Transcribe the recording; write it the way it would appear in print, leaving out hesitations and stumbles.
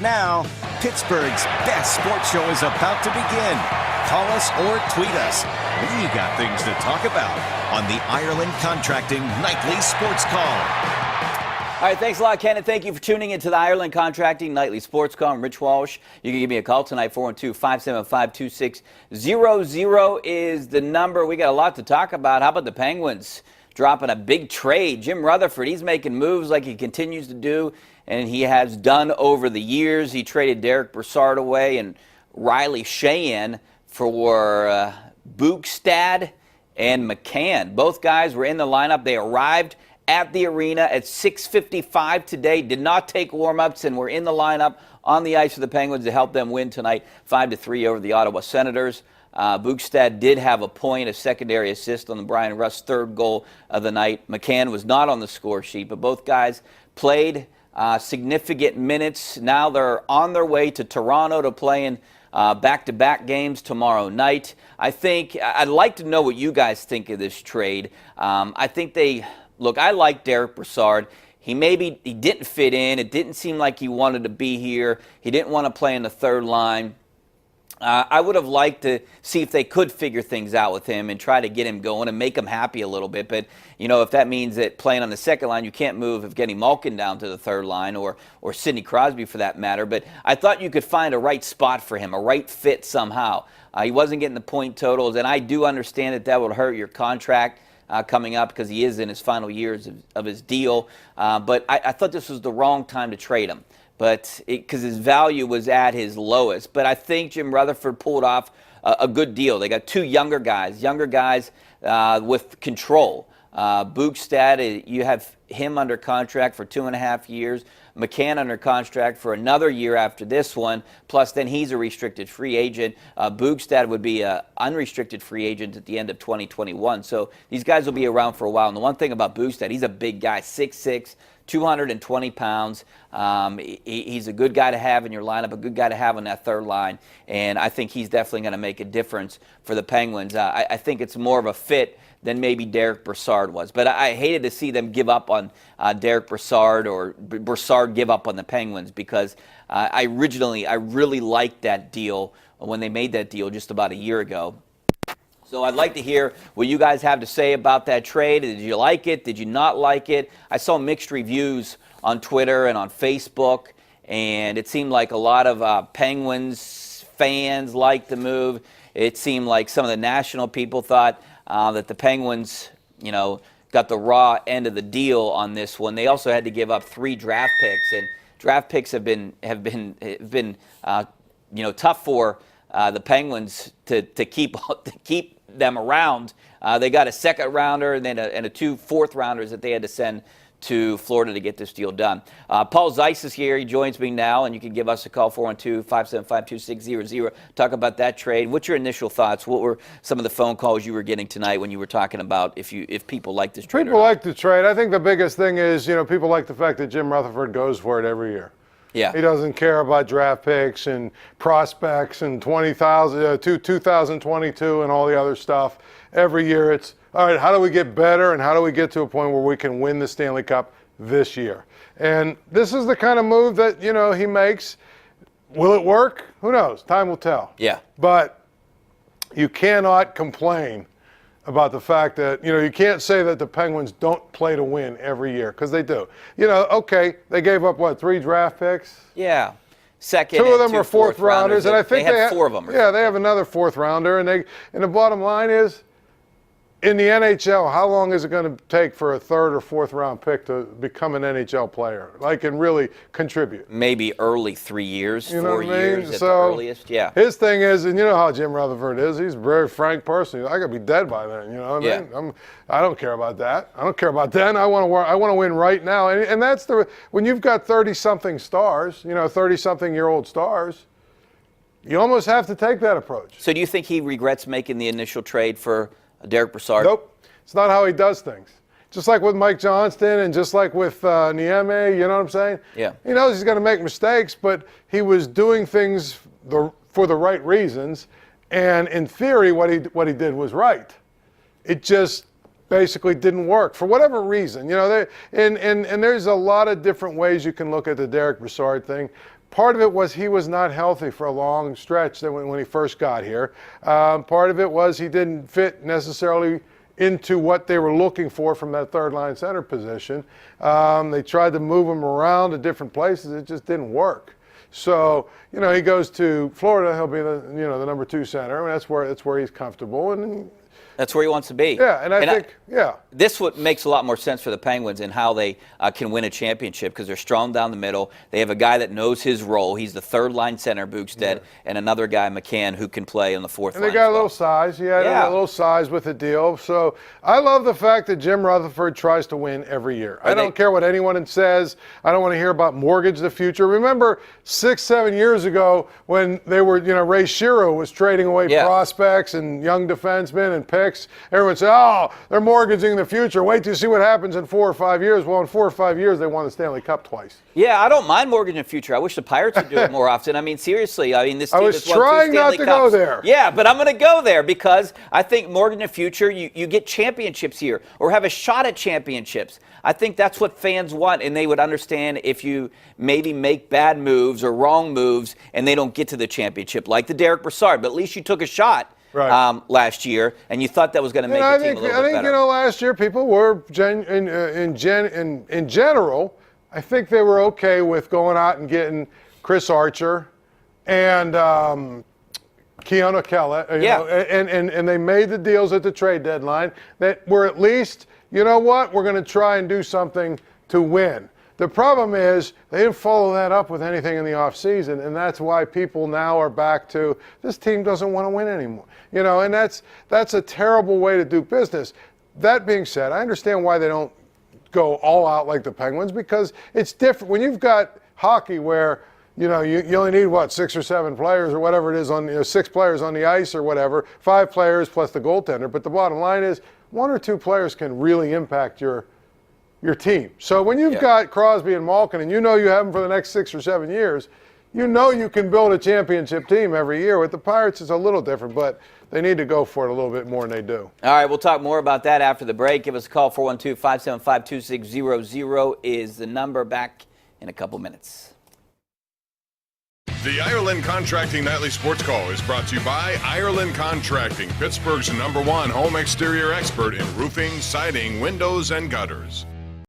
Now, Pittsburgh's best sports show is about to begin. Call us or tweet us. We got things to talk about on the Ireland Contracting Nightly Sports Call. All right, thanks a lot, Ken, and thank you for tuning into the Ireland Contracting Nightly Sports Call. I'm Rich Walsh. You can give me a call tonight, 412-575-2600 is the number. We got a lot to talk about. How about the Penguins dropping a big trade? Jim Rutherford, he's making moves like he continues to do, and he has done over the years. He traded Derek Brassard away and Riley Sheahan for Bukestad and McCann. Both guys were in the lineup. They arrived at the arena at 6:55 today, did not take warm-ups, and were in the lineup on the ice for the Penguins to help them win tonight 5-3 over the Ottawa Senators. Bukestad did have a point, a secondary assist on the Brian Rust third goal of the night. McCann was not on the score sheet, but both guys played significant minutes. Now they're on their way to Toronto to play in back-to-back games tomorrow night. I'd like to know what you guys think of this trade. Look, I like Derek Brassard. He didn't fit in. It didn't seem like he wanted to be here. He didn't want to play in the third line. I would have liked to see if they could figure things out with him and try to get him going and make him happy a little bit. But, if that means that playing on the second line, you can't move Evgeny Malkin down to the third line or Sidney Crosby for that matter. But I thought you could find a right spot for him, a right fit somehow. He wasn't getting the point totals, and I do understand that would hurt your contract coming up because he is in his final years of his deal. But I thought this was the wrong time to trade him, because his value was at his lowest. But I think Jim Rutherford pulled off a good deal. They got two younger guys with control. Bukestad, you have him under contract for 2.5 years. McCann under contract for another year after this one, plus then he's a restricted free agent. Bukestad would be an unrestricted free agent at the end of 2021. So these guys will be around for a while. And the one thing about Bukestad, he's a big guy, 6'6", 220 pounds. He's a good guy to have in your lineup, a good guy to have on that third line. And I think he's definitely going to make a difference for the Penguins. I think it's more of a fit than maybe Derek Brassard was. But I hated to see them give up on Derek Brassard or Brassard give up on the Penguins, because I really liked that deal when they made that deal just about a year ago. So I'd like to hear what you guys have to say about that trade. Did you like it? Did you not like it? I saw mixed reviews on Twitter and on Facebook, and it seemed like a lot of Penguins fans liked the move. It seemed like some of the national people thought that the Penguins, got the raw end of the deal on this one. They also had to give up 3 draft picks, and draft picks have been tough for the Penguins to keep them around. They got a second rounder and then 2 fourth rounders that they had to send to Florida to get this deal done. Paul Zeiss is here. He joins me now, and you can give us a call, 412-575-2600. Talk about that trade. What's your initial thoughts? What were some of the phone calls you were getting tonight when you were talking about if people like this trade? People like the trade. I think the biggest thing is, people like the fact that Jim Rutherford goes for it every year. Yeah. He doesn't care about draft picks and prospects and 2022 and all the other stuff. Every year it's, all right, how do we get better and how do we get to a point where we can win the Stanley Cup this year? And this is the kind of move that, he makes. Will it work? Who knows? Time will tell. Yeah. But you cannot complain about the fact that, you can't say that the Penguins don't play to win every year, because they do. Okay, they gave up, 3 draft picks? Yeah. Second 2 of them and 2 are fourth rounders, and I think they have 4 of them. Yeah, they have another fourth rounder, and the bottom line is, in the NHL, how long is it going to take for a third or fourth round pick to become an NHL player, and really contribute? Maybe early 3 years, 4 what I mean? years at the So, earliest. Yeah. His thing is, and you know how Jim Rutherford is, he's a very frank person. I could be dead by then, you know what I mean? I don't care about that. I don't care about then. I want to win right now. And that's when you've got 30-something stars, 30-something-year-old stars, you almost have to take that approach. So do you think he regrets making the initial trade for Derek Brassard? Nope. It's not how he does things. Just like with Mike Johnston and just like with Niemi, you know what I'm saying? Yeah. He knows he's going to make mistakes, but he was doing things for the right reasons. And in theory, what he did was right. It just basically didn't work for whatever reason. And there's a lot of different ways you can look at the Derek Brassard thing. part of it was he was not healthy for a long stretch when he first got here. Part of it was he didn't fit necessarily into what they were looking for from that third line center position. They tried to move him around to different places. It just didn't work. So, he goes to Florida, he'll be the number 2 center. I mean, that's where he's comfortable, and that's where he wants to be. Yeah, and I think this what makes a lot more sense for the Penguins and how they can win a championship, because they're strong down the middle. They have a guy that knows his role. He's the third line center, Bukestad, and another guy, McCann, who can play on the fourth line. And they got a little size. A little size with the deal. So I love the fact that Jim Rutherford tries to win every year. I don't care what anyone says. I don't want to hear about mortgage the future. Remember 6-7 years ago when they were, Ray Shero was trading away prospects and young defensemen and picks. Everyone said, oh, they're mortgaging the future. Wait till you see what happens in 4 or 5 years. Well, in 4 or 5 years, they won the Stanley Cup twice. Yeah, I don't mind mortgaging the future. I wish the Pirates would do it more often. I mean, seriously. This team I was trying not to go there. Yeah, but I'm going to go there because I think mortgaging the future, you get championships here or have a shot at championships. I think that's what fans want, and they would understand if you maybe make bad moves or wrong moves and they don't get to the championship, like the Derek Brassard. But at least you took a shot. Right. Last year, and you thought that was going to make the team a little bit better. I think last year people were in general. I think they were okay with going out and getting Chris Archer and Keanu Kelly. And they made the deals at the trade deadline that were at least, we're going to try and do something to win. The problem is they didn't follow that up with anything in the offseason, and that's why people now are back to this team doesn't want to win anymore. And that's a terrible way to do business. That being said, I understand why they don't go all out like the Penguins, because it's different. When you've got hockey where you only need 6 or 7 players or whatever it is on 6 players on the ice or whatever, 5 players plus the goaltender. But the bottom line is 1 or 2 players can really impact your team. So when you've got Crosby and Malkin and you have them for the next 6 or 7 years, you can build a championship team every year. With the Pirates, it's a little different, but they need to go for it a little bit more than they do. All right, we'll talk more about that after the break. Give us a call, 412-575-2600 is the number. Back in a couple minutes. The Ireland Contracting Nightly Sports Call is brought to you by Ireland Contracting, Pittsburgh's #1 home exterior expert in roofing, siding, windows, and gutters.